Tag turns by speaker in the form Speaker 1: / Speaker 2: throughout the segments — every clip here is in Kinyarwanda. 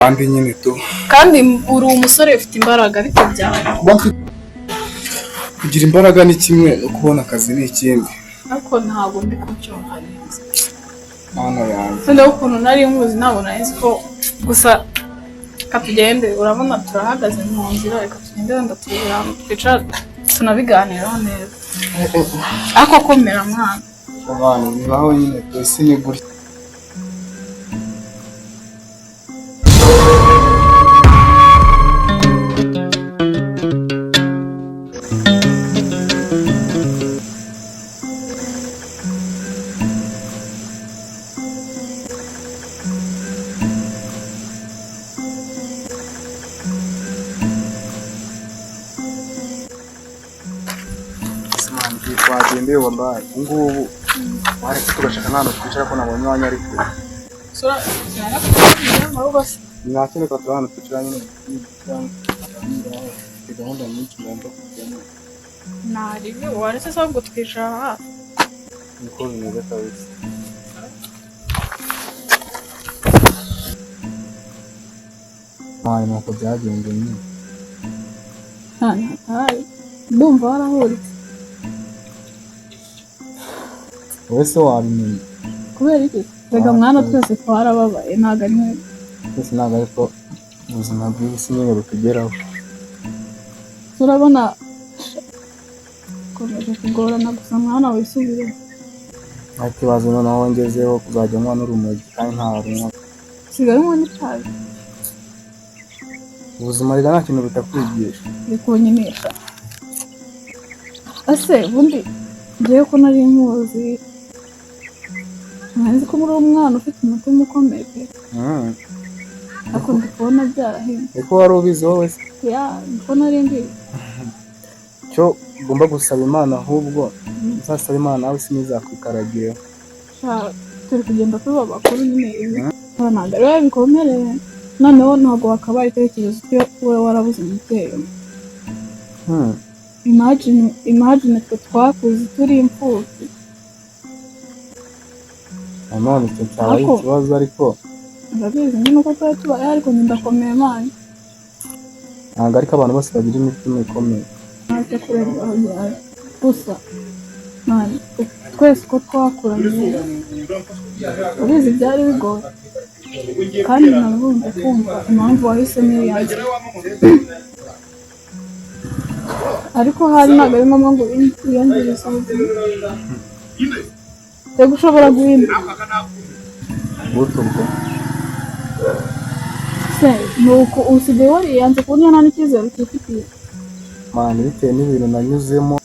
Speaker 1: kandi nyine tu
Speaker 2: kandi uri umusore ufite imbaraga ariko byawe
Speaker 1: kugira imbaraga ni kimwe no kubona akazi ni ikindi
Speaker 2: ariko ntabwo ndi kubyumva neza
Speaker 1: mana yanjye
Speaker 2: kandi ukuntu nari muzi nabona nzi ko gusa katugende urabona turahagaze mu nzira reka tugende wenda twicara tunabiganiraho neza ako komera mwana
Speaker 1: abantu bibaho nyine twese ni gutya twagendeye wallahi ngubu waretse tugashaka nano twicara ko nabonye wanya ari kure
Speaker 2: sura
Speaker 1: nakene ko turahano twicara nyine gahunda nyinshi ngomba kujyamo
Speaker 2: naribi waretse se ngo twicara hafi
Speaker 1: niko bimeze kabisa nuko byagenze nyine
Speaker 2: ndumva warahuritse
Speaker 1: wese wabimenye
Speaker 2: kubera iki rega mwana twese twarababaye ntago ari mwe
Speaker 1: twese ntago ariko ubuzima bw'isi nyine butugeraho
Speaker 2: turabona komeje kugorana gusa mwana wisubire
Speaker 1: nta kibazo noneho wongezeho kuzajya nywa n'urumogi kandi nta runywa
Speaker 2: sigaye unywa n'itabi
Speaker 1: ubuzima rega nta kintu bitakwigisha
Speaker 2: bikunyinisha ese ubundi ngewe ko nari nkuzi nzi ko muri umwana ufite umutima ukomeye ariko ndi kubona byarahindutse
Speaker 1: niko wari ubizi wowe se
Speaker 2: niko nari mbizi
Speaker 1: cyo ugomba gusaba Imana ahubwo uzasaba Imana nawe sinizakwikaragiraho
Speaker 2: turi kugenda tuba bakuru nyine ntabwo rero bikomereye noneho ntabwo wakabaye itekerezo cyo wowe warabuze umubyeyi imagine twe twakuze turi imfubyi
Speaker 1: nanone icyo cyaba ari ikibazo ariko
Speaker 2: ndabizi nyine uko twari tubaye ariko ndakomeye mani
Speaker 1: ntabwo ariko abantu bose bagira imitima ikomeye
Speaker 2: ntacyo kurenga aho byaje gusa mani twese uko twakuranye ubizi byari bigoye kandi nabunze kumva impamvu wahisemo iriya nzira ariko hari ntabwo ari ngombwa ngo wiyongere ubuzima rero ushobora guhinduka
Speaker 1: ubwo
Speaker 2: se nuko usigaye wariyanze ku buryo nta n'icyizere ukifitiye
Speaker 1: mani bitewe n'ibintu nanyuzemo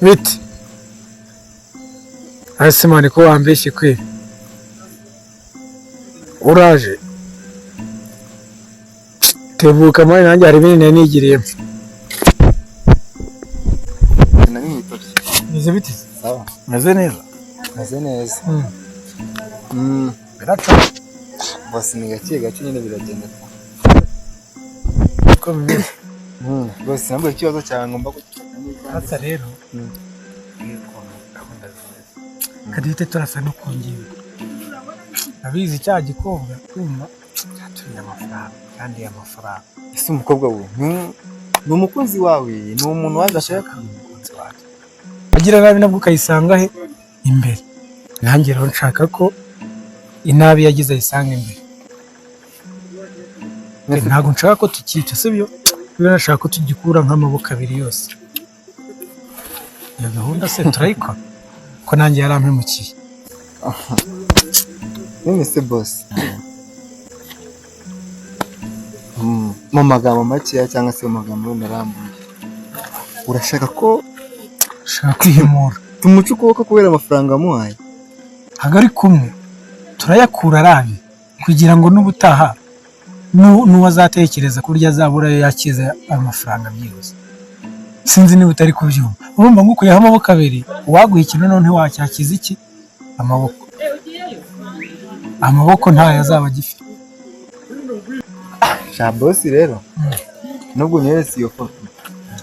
Speaker 3: biti hasi mani ko wambeshye kwe uraje tebuka mani nanjye hari ibintu nari nigiriyemo meze biti
Speaker 1: sawa
Speaker 3: meze neza
Speaker 1: meze neza
Speaker 3: biraca
Speaker 1: bose ni gake gake nyine biragenda
Speaker 3: ko bimeze
Speaker 1: bose ntabwo ikibazo cyane ngomba
Speaker 3: hasa rero kadite turasa no kungingo abizi cya gikobwa kuma cyaturiye amafaranga kandi amafaranga
Speaker 1: ese umukobwa we ni umukozi wawe ni umuntu waje ashaka
Speaker 3: umukunzi wawe agira nabi nabwo ukayisanga he imbere nanjye rero nshaka ko inabi yagize ayisanga imbere ntabwo nshaka ko tukica sibyo biba nashaka ko tugikura nk'amaboko abiri yose iyo gahunda se turayikora ko nanjye yarampemukiye
Speaker 1: none se boss mu magambo makeya cyangwa se mu magambo arambuye urashaka ko
Speaker 3: ushaka kwihemura
Speaker 1: tumuca ukuboko kubera amafaranga amuhaye
Speaker 3: ntabwo ari kumwe turayakura arabi kugira ngo n'ubutaha n'uwazatekereza ku buryo azabura yo yakiza amafaranga byihuse. Sinzi niba utari kubyumva. Urumva ngukuyeho amaboko abiri, uwaguha ikintu none wacyakiza iki? Amaboko ntayo azaba agifite.
Speaker 1: sha boss rero nubwo nyeretse iyo foto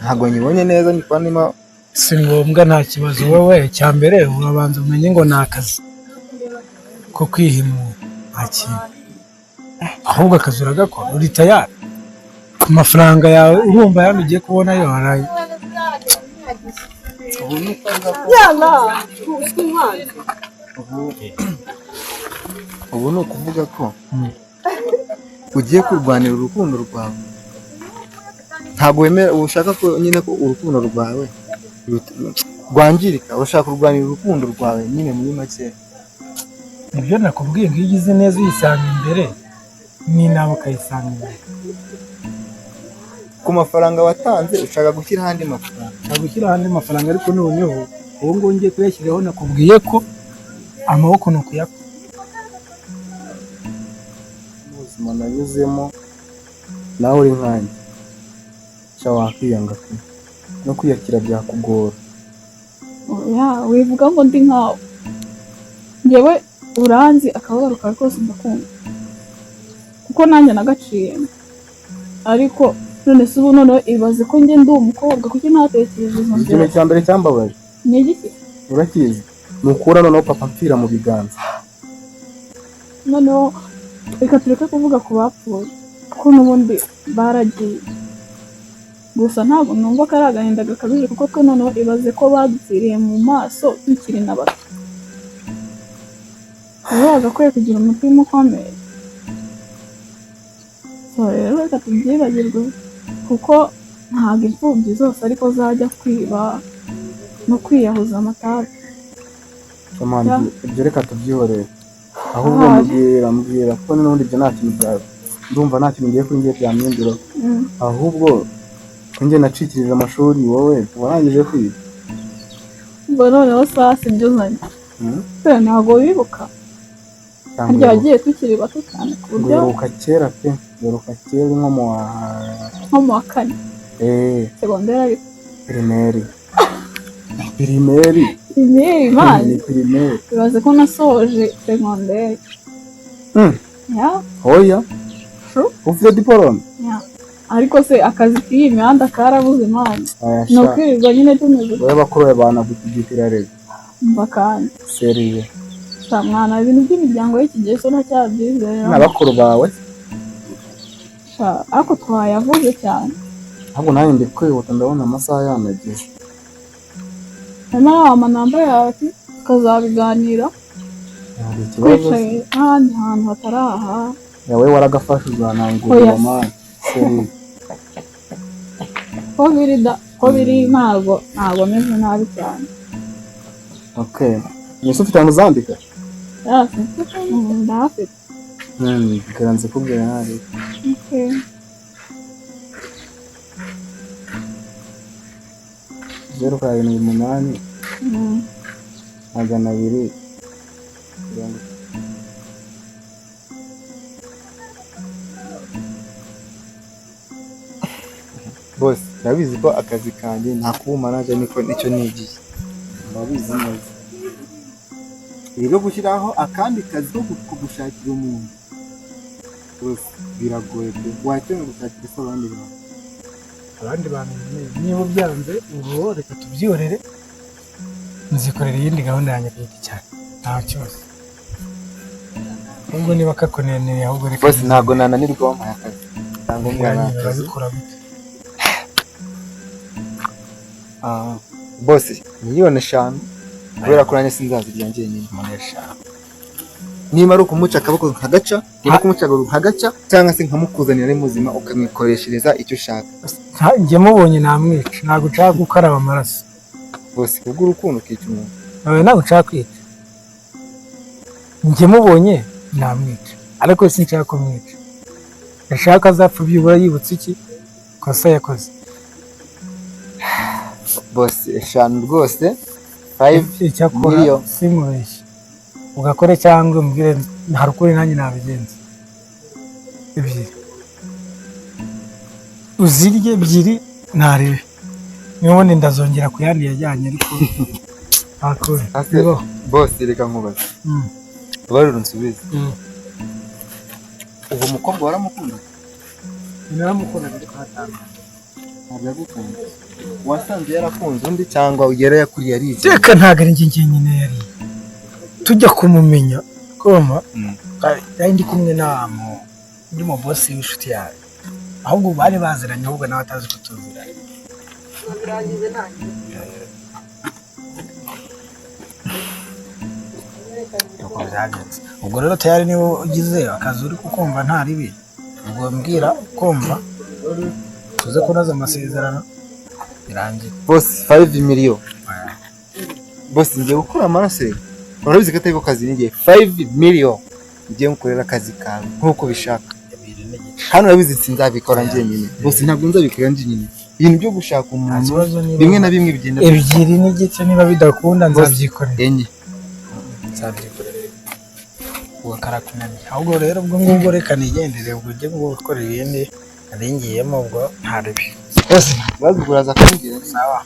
Speaker 1: ntabwo nyibonye neza, ni kwa nima
Speaker 3: Si ngombwa, nta kibazo. Wowe cyambere urabanza umenye ngo ni akazi ko kwihimura, nta kintu. Ahubwo akazi uragakora, uri tayari. Amafaranga yawe urumva yaba ugiye kubona yo haraye.
Speaker 1: ubu ni ukuvuga ko ugiye kurwanira urukundo rwawe, ntabwo wemera, ushaka ko nyine ko urukundo rwawe rwangirika, ushaka kurwanira urukundo rwawe nyine muri make.
Speaker 3: Ibyo nakubwiye ngo iyo ugize neza uyisanga imbere n'inawe ukayisanga imbere.
Speaker 1: Ku mafaranga watanze ushaka gushyiraho andi mafaranga.
Speaker 3: Ntabwo gushyiraho andi mafaranga, ariko noneho ubu ngubu ngiye kuyashyiraho. Nakubwiye ko amaboko ni ukuyakora.
Speaker 1: Ubuzima nanyuzemo nawe uri nkanjye, sha wakwiyanga pe, no kwiyakira byakugora.
Speaker 2: wivuga ngo ndi nkawe. Njyewe uranzi akababaro kawe kose ndakunda, kuko nanjye nagaciyemo. Ariko none se ubu noneho ibaze ko njye ndi umukobwa, kuki ntatekereje izo nzira?
Speaker 1: Ikintu cya mbere cyambabaje
Speaker 2: Ni igiki?
Speaker 1: urakizi, ni ukura noneho papa mpfira mu biganza.
Speaker 2: Noneho reka tureke kuvuga ku bapfuye, kuko n'ubundi baragiye. Gusa ntabwo numva ko ari agahinda gakabije, kuko twe noneho ibaze ko badupfiriye mu maso tukiri na bato. Rero bagakwiye kugira umutima ukomeye. So rero reka tubyibagirwe, kuko ntabwo imfubyi zose ariko zajya kwiba no kwiyahuza amatabi.
Speaker 1: Kamandi, ibyo reka tubyihorere, ahubwo mbwira ko n'ubundi ibyo nta kintu byawe, ndumva nta kintu ngiye kuri njye byamwindura. Ahubwo ko njye nacikirije amashuri, wowe warangije kwiga.
Speaker 2: Ubwo noneho saa si ibyo uzanye. Ntabwo wibuka harya wagiye tukiri bato cyane ku buryo
Speaker 1: Nguheruka kera pe, nguheruka kera nko mu
Speaker 2: wa kane segonderi, ariko
Speaker 1: pirimeri
Speaker 2: imana ibaze ko nasoje segonderi.
Speaker 1: Oya ufite diporome,
Speaker 2: ariko se akazi k'iyi mihanda karabuze imana, ni ukwirirwa nyine tumeze.
Speaker 1: wowe bakuru bawe banagutugitira rero
Speaker 2: mva kandi
Speaker 1: seriye
Speaker 2: mwana, ibintu by'imiryango y'iki gihe so ntacyabyizera.
Speaker 1: n'abakuru bawe
Speaker 2: ariko twayavuze cyane.
Speaker 1: ahubwo nanjye ndi kwihuta, ndabona amasaha yanageze.
Speaker 2: hanyuma wama namba yawe tukazabiganira twicaye n'ahandi hantu hatari aha.
Speaker 1: wowe waragafashe uzanangurira mani seriye.
Speaker 2: ko biri ntabwo meze nabi cyane.
Speaker 1: Okay, Yesu ufite ahantu uzandika?
Speaker 2: Ndahafite.
Speaker 1: Garanze kubwira nabi.
Speaker 2: Okay.
Speaker 1: Zeru karindwi umunani magana abiri bose ndabizi ko akazi kanjye nta kuba manager, nicyo nigiye, ndabizi neza. Rero gushyiraho akandi kazi ko kugushakira umuntu bose biragoye pe, wahita gushakira se
Speaker 3: abandi bantu. Niba byanze ubu reka tubyihorere, nzikorera iyindi gahunda yanjye ku giti cyane, nta kibazo. Ubwo niba kakuneneye ahubwo reka
Speaker 1: bose ntabwo nananirwa wampaye akazi cyangwa umwana akazi. Bose 5,000,000 kubera ko nanjye sinzazirya njyenyine. 5,000,000 niba ari ukumuca akaboko nkagaca, niba kumuca akaboko nkagaca, cyangwa se nkamukuzanira ari muzima ukamwikoreshereza icyo ushaka.
Speaker 3: Njye mubonye namwica, ntabwo ushaka gukaraba amaraso.
Speaker 1: Bose kubw'urukundo ukica umuntu.
Speaker 3: Ntabwo ushaka kwica. Njye mubonye namwica, ariko sinshaka kumwica. Ndashaka azapfa byibura yibutse iki kosa yakoze.
Speaker 1: Bose 5 rwose 5
Speaker 3: million simubeshye, ugakore cyangwa umbwire hari ukuri nanjye nabigenza. 2 uzirye ebyiri ntarebe n'ubundi ndazongera ku yandi yajyanye ariko akore
Speaker 1: bose reka nkubaze baruru nsubize uwo mukobwa waramukunda
Speaker 3: naramukunda ariko hatanga
Speaker 1: ntabwo yagukunda wasanze yarakunze undi cyangwa ugera yakuriye ari iki
Speaker 3: reka ntabwo ari njye nyine yari tujya kumumenya koma ari ndi kumwe n'amu ndi mu bosi w'inshuti yawe ahubwo bari baziranye ahubwo nawe atazi ko tuziranye ubwo rero tayari niba ugize akazi uri kukumva nta ribi ubwo mbwira kumva tuze kunoza amasezerano birangiye
Speaker 1: bose 5 million bose ngiye gukora amaraso urabizi ko atari ko kazi ngiye 5 million ngiye gukorera akazi kawe nkuko bishaka hano urabizi sinzabikora njye nyine bose ntabwo nzabikora njye nyine ibintu byo gushaka umuntu bimwe na bimwe bigenda
Speaker 3: ebyiri n'igice niba bidakunda nzabyikorera
Speaker 1: enye
Speaker 3: nzabyikorera uwo karakunani ahubwo rero ubwo ngubwo reka nigendere ubwo njye gukorera ibindi naringiyemo ubwo ntaribi
Speaker 1: bose baziguraza kumbwira
Speaker 3: sawa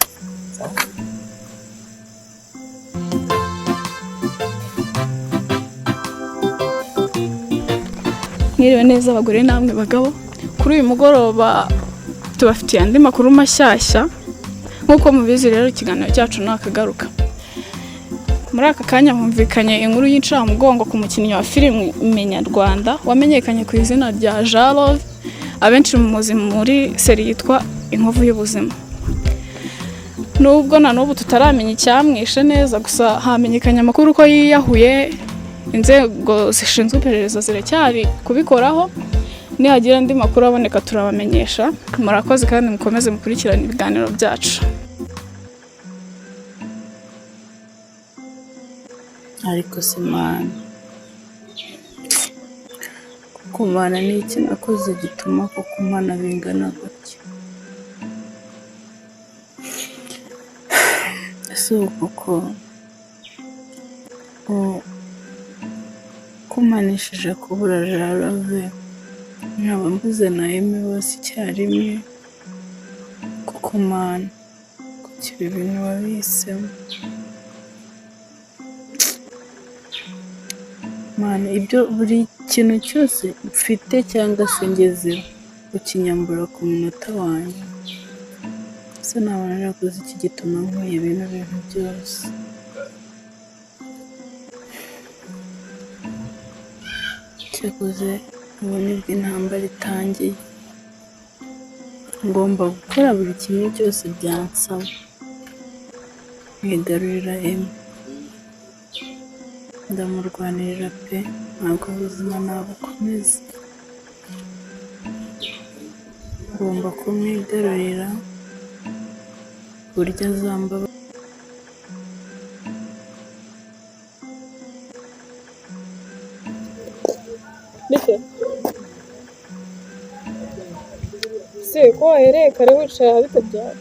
Speaker 2: mwiriwe neza abagore namwe bagabo kuri uyu mugoroba tubafitiye andi makuru mashyashya nk'uko mubizi rero ikiganiro cyacu nakagaruka muri aka kanya humvikanye inkuru y'incamugongo ku mukinnyi wa filime nyarwanda wamenyekanye ku izina rya Jarove abenshi muzi muri seri yitwa Inkovu y'ubuzima nubwo na n'ubu tutaramenya icyamwishe neza gusa hamenyekanye amakuru ko yiyahuye inzego zishinzwe iperereza ziracyari kubikoraho nihagira andi makuru aboneka turabamenyesha murakoze kandi mukomeze mukurikirane ibiganiro byacu
Speaker 4: ariko simana kumana ni iki nakoze gituma ko kumana bingana gutya ese uko kumanishije kubura Jarove nkaba mbuze na Emi bose icyarimwe kuko mana kuki ibi bintu wabisemo mana ibyo buri kintu cyose mfite cyangwa se ngezeho ukinyambura ku munota wanjye ese nabona nakoze iki gituma nkuye ibintu byose cyakoze ubone bw'intambara itangiye ngomba gukora buri kimwe cyose byansaba nkigarurira Emi ndamurwanirira pe ntabwo ubuzima nabukomeza ngomba kumwigarurira burya azambaba
Speaker 2: Bike se ko wahereye kare wicaye ahabita byawe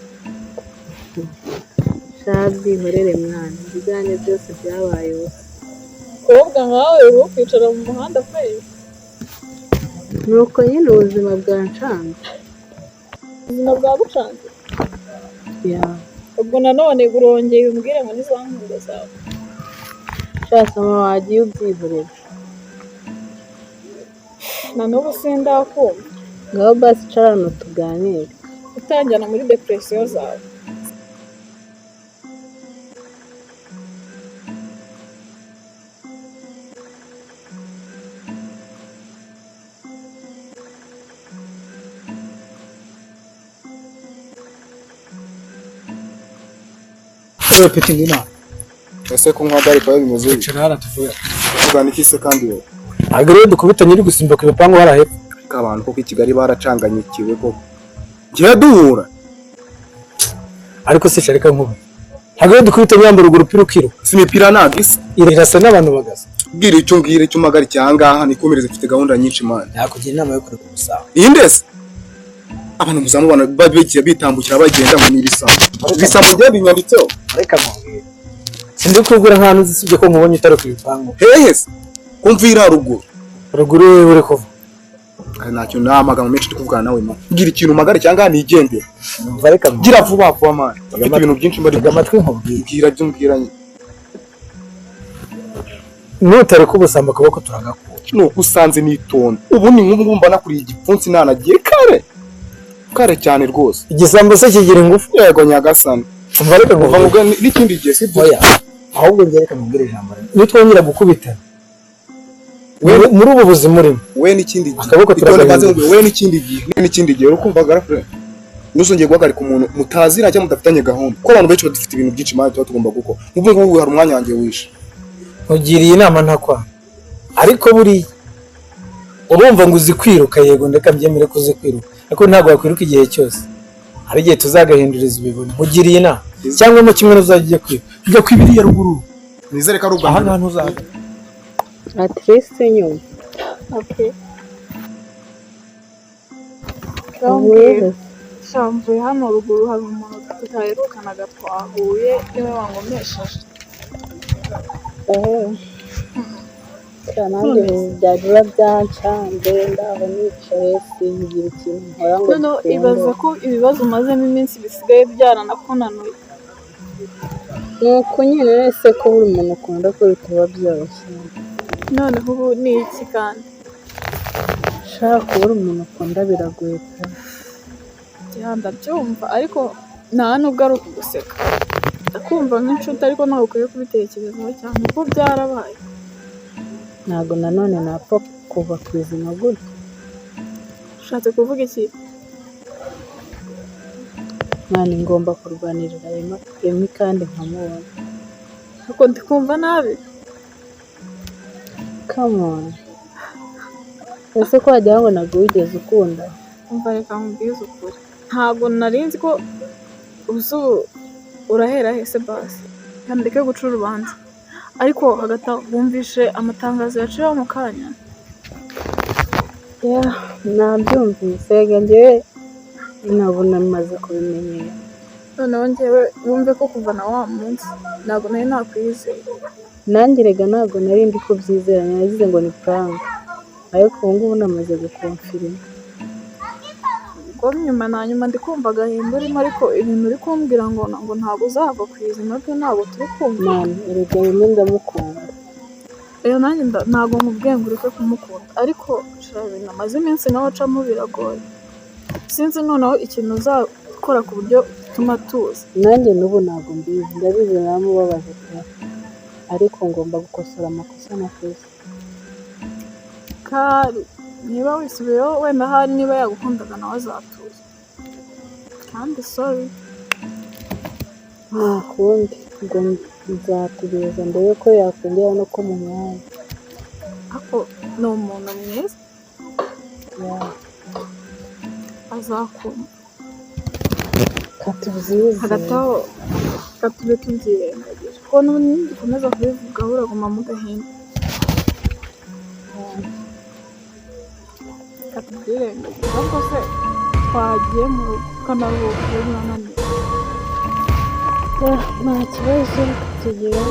Speaker 4: shabi horere mwana ibijyanye byose byabayeho
Speaker 2: kobwa nkawe uri kwicara mu muhanda kwezi
Speaker 4: nuko nyine ubuzima bwancanze
Speaker 2: ubuzima bwagucanze
Speaker 4: ya
Speaker 2: ubwo nanone urongeye umbwire ngo n'izankunda zawe
Speaker 4: shasama wagiye ubyihorera
Speaker 2: na n'ubu sindakumva
Speaker 4: ngaho basi carano tuganire
Speaker 2: utanjyana muri depresiyo zawe
Speaker 3: peti ngina
Speaker 1: ese ko nkwagarika bimeze
Speaker 3: bicara haratuvuye
Speaker 1: ugana iki se kandi we
Speaker 3: ntabwo rero dukubitanye uri gusimbuka ibipangu hariya hepfo
Speaker 1: abantu kuko i Kigali baracanganyikiwe koko ngiye duhura
Speaker 3: ariko se sharika nkuba ntabwo rero dukubitanye yambara urwo rupira ukiruka
Speaker 1: si imipira ntabwo isa
Speaker 3: irasa n'abantu bagaza
Speaker 1: bwira icyo mbwira icyo mpagarike aha ngaha nikomereze mfite gahunda nyinshi mani
Speaker 3: yakugira inama yo kureka ubusaha
Speaker 1: iyi ndetse abantu muzamubona babikiye bitambukira bagenda ngo ni ibisambo ibisambo bya binyanditseho
Speaker 3: reka mubwire sindi kugura nk'ahantu zisibye ko nkubonye utari ku bipangu
Speaker 1: hehe se kumvira ruguru
Speaker 3: ruguru wewe uri kuva
Speaker 1: ntacyo nta magambo menshi tukuvugana nawe man. Ngira ikintu magare cyangwa nigendera.
Speaker 3: Umva reka
Speaker 1: Gira vuba vuba man. Afite ibintu byinshi mbari
Speaker 3: amatwi nkubwira.
Speaker 1: bwira byo mbwiranye.
Speaker 3: Nutare kubusamba akaboko turagakura.
Speaker 1: No usanze nitonda. Ubu ni nk'ubu mba nakuriye igipfunsi nanagiye kare cyane rwose.
Speaker 3: Igisambo se kigira ingufu.
Speaker 1: Yego nyagasani.
Speaker 3: Umva reka
Speaker 1: Kuva
Speaker 3: nkubwira.
Speaker 1: ngo n'ikindi gihe sibyo.
Speaker 3: Oya. Ahubwo njye reka nkubwire ijambo. Nitwongera gukubita. Muri ubu buzima urimo.
Speaker 1: We n'ikindi gihe.
Speaker 3: Akaboko turagakura.
Speaker 1: We n'ikindi gihe urukumva garafre. Nusongeye guhagarika umuntu mutazira cyangwa mudafitanye gahunda. Ko abantu benshi badafite ibintu byinshi mari tuba tugomba gukora. Ubu ngubu hari umwanya wanjye wishe.
Speaker 3: Ugiriye inama ntakwa. Ariko buri urumva ngo uzi kwiruka yego ndeka mbyemere ko uzi kwiruka. Ariko ntabwo wakwiruka igihe cyose. Hari igihe tuzagahinduriza ibibone. Ugiriye inama cyangwa mu kimwe uzajye kwiruka. Ujya kwibiriya ruguru.
Speaker 1: Nizere ko ari ubwa
Speaker 3: Aha ntuzaga.
Speaker 4: Atriste nyuma.
Speaker 2: Okay.
Speaker 4: Uhuye
Speaker 2: Shamvuye hano ruguru hari umuntu tutaherukanaga twahuye niwe wangomesheje.
Speaker 4: nanjye byajya byancanze ndaho nicaye singira ikintu nkora ngo
Speaker 2: Noneho ibaza ko ibibazo umazemo iminsi bisigaye byaranakunanuye.
Speaker 4: nuko nyine wese ko buri muntu ukunda ko bitaba byoroshye.
Speaker 2: Noneho ubu ni iki kandi?
Speaker 4: Shaka kubura umuntu ukunda biragoye pe.
Speaker 2: Ndabyumva ariko nta nubwo ari ukuguseka. Ndakumva nk'inshuti ariko ntabwo ukwiye kubitekerezaho cyane kuko byarabaye.
Speaker 4: Ntabwo nanone napfa kuva ku izina gutya.
Speaker 2: Ushatse kuvuga iki?
Speaker 4: Mwana ngomba kurwanirira Emi kandi nkamubona.
Speaker 2: Ariko ndikumva nabi.
Speaker 4: Come on. Ese ko wagira ngo ntabwo wigeze ukunda?
Speaker 2: Umva reka nkubwize ukuri. Ntabwo nari nzi ko ubu urahera hese basi. Kandi ndeke guca urubanza. Ariko hagati aho wumvishe amatangazo yaciyeho mu kanya.
Speaker 4: Nabyumvise njyewe nabona maze kubimenyera.
Speaker 2: Noneho njyewe wumve ko kuva na wa munsi ntabwo nari nakwizeye.
Speaker 4: Nanjye rega ntabwo nari ndi kubyizera nagize ngo ni prank. Ariko ubu ngubu namaze gukonfirima.
Speaker 2: Ubwo nyuma ndi kumva agahinda urimo ariko ibintu uri kumbwira ngo ntabwo uzava ku izina rye ntabwo turi kumva.
Speaker 4: Mwana erega rimwe ndamukunda.
Speaker 2: Rero nanjye ntabwo nkubwiye ngo ureke kumukunda ariko ibintu amaze iminsi nawe acamo biragoye. Sinzi noneho ikintu uzakora ku buryo bituma tuza.
Speaker 4: Nanjye n'ubu ntabwo mbizi ndabizi naramubabaje pe. Ariko ngomba gukosora amakosa nakoze.
Speaker 2: Kari niba wisubiyeho wenda hari niba yagukundaga nawe azatuza. Kandi sorry.
Speaker 4: Nta kundi ngo nzategereza mbere ko yakongera no ko mu mwanya.
Speaker 2: Ako ni umuntu mwiza. Azakumva.
Speaker 4: Katubyize.
Speaker 2: Hagati aho katube tubyirengagira. Kuko n'ubundi dukomeza kubivuga uraguma mu gahinda. Katubyirengagira. Ariko se twagiye mu rugo ukanaruhuka urananiwe.
Speaker 4: Nta kibazo tugira.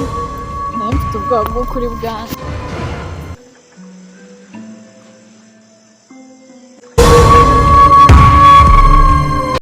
Speaker 2: Nayo mfite ubwoba bwo kuri bwanjye.